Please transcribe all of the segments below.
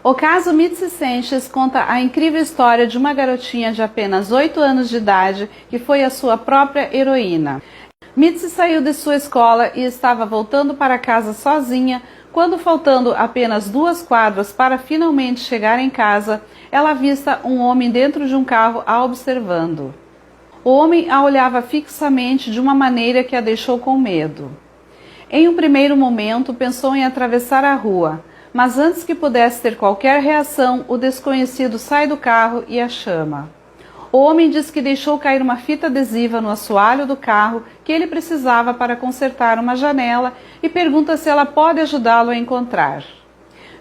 O caso Mitzi Senches conta a incrível história de uma garotinha de apenas 8 anos de idade que foi a sua própria heroína. Mitzi saiu de sua escola e estava voltando para casa sozinha quando, faltando apenas 2 quadras para finalmente chegar em casa, ela avista um homem dentro de um carro a observando. O homem a olhava fixamente de uma maneira que a deixou com medo. Em um primeiro momento, pensou em atravessar a rua, mas antes que pudesse ter qualquer reação, o desconhecido sai do carro e a chama. O homem diz que deixou cair uma fita adesiva no assoalho do carro que ele precisava para consertar uma janela e pergunta se ela pode ajudá-lo a encontrar.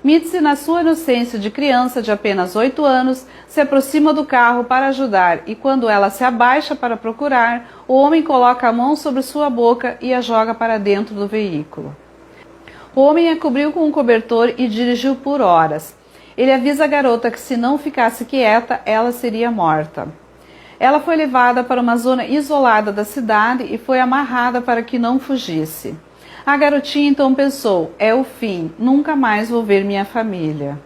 Mitzi, na sua inocência de criança de apenas 8 anos, se aproxima do carro para ajudar e quando ela se abaixa para procurar, o homem coloca a mão sobre sua boca e a joga para dentro do veículo. O homem a cobriu com um cobertor e dirigiu por horas. Ele avisa a garota que se não ficasse quieta, ela seria morta. Ela foi levada para uma zona isolada da cidade e foi amarrada para que não fugisse. A garotinha então pensou, é o fim, nunca mais vou ver minha família.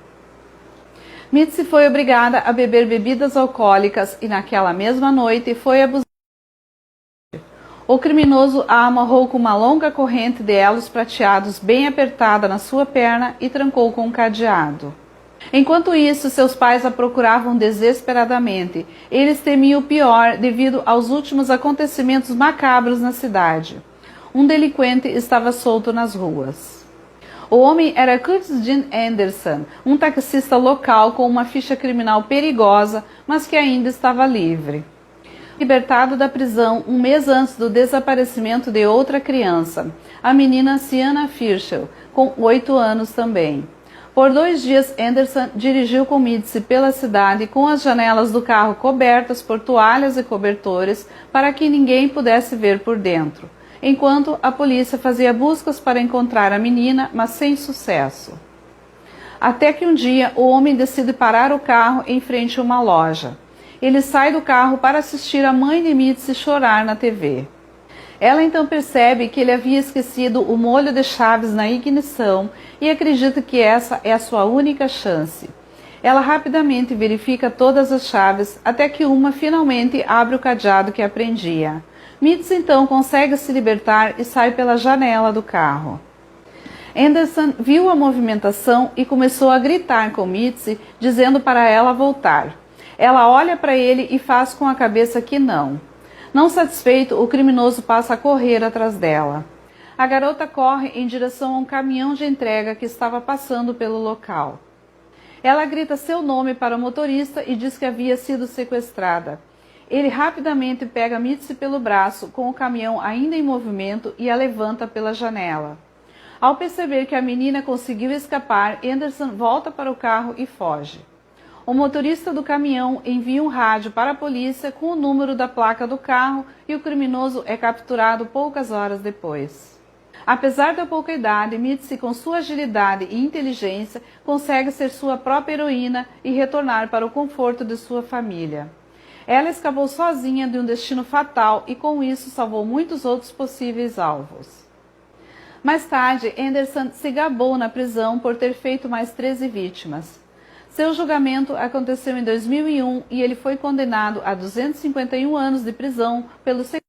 Mitzi foi obrigada a beber bebidas alcoólicas e naquela mesma noite foi abusada. O criminoso a amarrou com uma longa corrente de elos prateados bem apertada na sua perna e trancou com um cadeado. Enquanto isso, seus pais a procuravam desesperadamente. Eles temiam o pior devido aos últimos acontecimentos macabros na cidade. Um delinquente estava solto nas ruas. O homem era Curtis Jean Anderson, um taxista local com uma ficha criminal perigosa, mas que ainda estava livre. Libertado da prisão um mês antes do desaparecimento de outra criança, a menina Sienna Firchel, com 8 anos também. Por 2 dias, Anderson dirigiu com Mitzi pela cidade com as janelas do carro cobertas por toalhas e cobertores para que ninguém pudesse ver por dentro, enquanto a polícia fazia buscas para encontrar a menina, mas sem sucesso. Até que um dia o homem decide parar o carro em frente a uma loja. Ele sai do carro para assistir a mãe de Mitzi chorar na TV. Ela então percebe que ele havia esquecido o molho de chaves na ignição e acredita que essa é a sua única chance. Ela rapidamente verifica todas as chaves até que uma finalmente abre o cadeado que a prendia. Mitzi então consegue se libertar e sai pela janela do carro. Anderson viu a movimentação e começou a gritar com Mitzi, dizendo para ela voltar. Ela olha para ele e faz com a cabeça que não. Não satisfeito, o criminoso passa a correr atrás dela. A garota corre em direção a um caminhão de entrega que estava passando pelo local. Ela grita seu nome para o motorista e diz que havia sido sequestrada. Ele rapidamente pega Mitzi pelo braço, com o caminhão ainda em movimento, e a levanta pela janela. Ao perceber que a menina conseguiu escapar, Anderson volta para o carro e foge. O motorista do caminhão envia um rádio para a polícia com o número da placa do carro e o criminoso é capturado poucas horas depois. Apesar da pouca idade, Mitzi, com sua agilidade e inteligência, consegue ser sua própria heroína e retornar para o conforto de sua família. Ela escapou sozinha de um destino fatal e com isso salvou muitos outros possíveis alvos. Mais tarde, Anderson se gabou na prisão por ter feito mais 13 vítimas. Seu julgamento aconteceu em 2001 e ele foi condenado a 251 anos de prisão pelo sequestro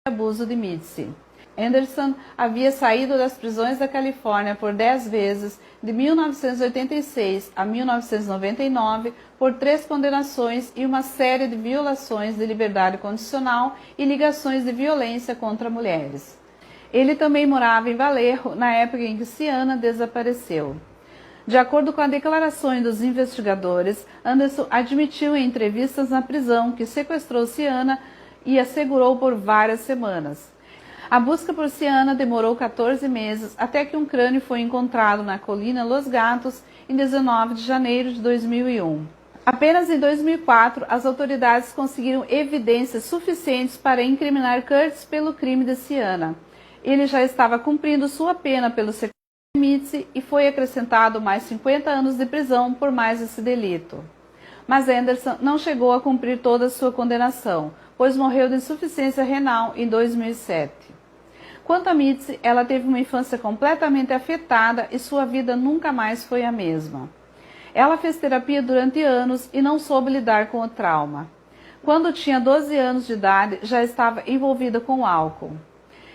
e abuso de Mitzi. Anderson havia saído das prisões da Califórnia por 10 vezes, de 1986 a 1999, por 3 condenações e uma série de violações de liberdade condicional e ligações de violência contra mulheres. Ele também morava em Vallejo na época em que Sienna desapareceu. De acordo com as declarações dos investigadores, Anderson admitiu em entrevistas na prisão que sequestrou Sienna e a segurou por várias semanas. A busca por Sienna demorou 14 meses até que um crânio foi encontrado na colina Los Gatos em 19 de janeiro de 2001. Apenas em 2004, as autoridades conseguiram evidências suficientes para incriminar Curtis pelo crime de Sienna. Ele já estava cumprindo sua pena pelo sequestro de Mitzi e foi acrescentado mais 50 anos de prisão por mais esse delito. Mas Anderson não chegou a cumprir toda a sua condenação, pois morreu de insuficiência renal em 2007. Quanto a Mitzi, ela teve uma infância completamente afetada e sua vida nunca mais foi a mesma. Ela fez terapia durante anos e não soube lidar com o trauma. Quando tinha 12 anos de idade, já estava envolvida com álcool.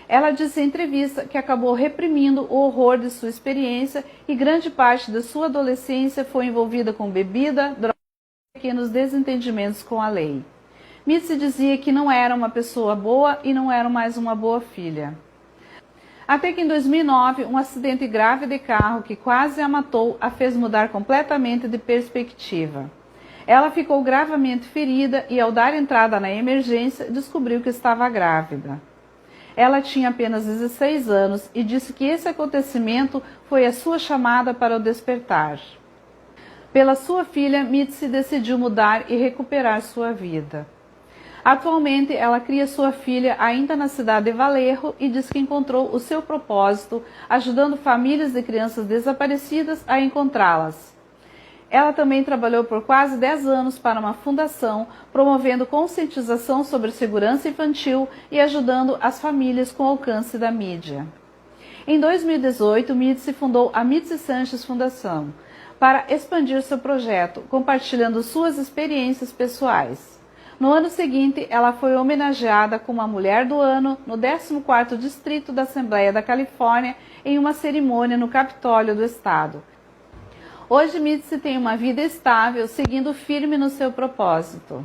Ela disse em entrevista que acabou reprimindo o horror de sua experiência e grande parte da sua adolescência foi envolvida com bebida, drogas e pequenos desentendimentos com a lei. Mitzi dizia que não era uma pessoa boa e não era mais uma boa filha. Até que em 2009, um acidente grave de carro que quase a matou a fez mudar completamente de perspectiva. Ela ficou gravemente ferida e, ao dar entrada na emergência, descobriu que estava grávida. Ela tinha apenas 16 anos e disse que esse acontecimento foi a sua chamada para o despertar. Pela sua filha, Mitzi decidiu mudar e recuperar sua vida. Atualmente, ela cria sua filha ainda na cidade de Vallejo e diz que encontrou o seu propósito ajudando famílias de crianças desaparecidas a encontrá-las. Ela também trabalhou por quase 10 anos para uma fundação, promovendo conscientização sobre segurança infantil e ajudando as famílias com o alcance da mídia. Em 2018, Mitzi fundou a Mitzi Sanchez Fundação para expandir seu projeto, compartilhando suas experiências pessoais. No ano seguinte, ela foi homenageada como a Mulher do Ano no 14º Distrito da Assembleia da Califórnia em uma cerimônia no Capitólio do Estado. Hoje, Mitzi tem uma vida estável, seguindo firme no seu propósito.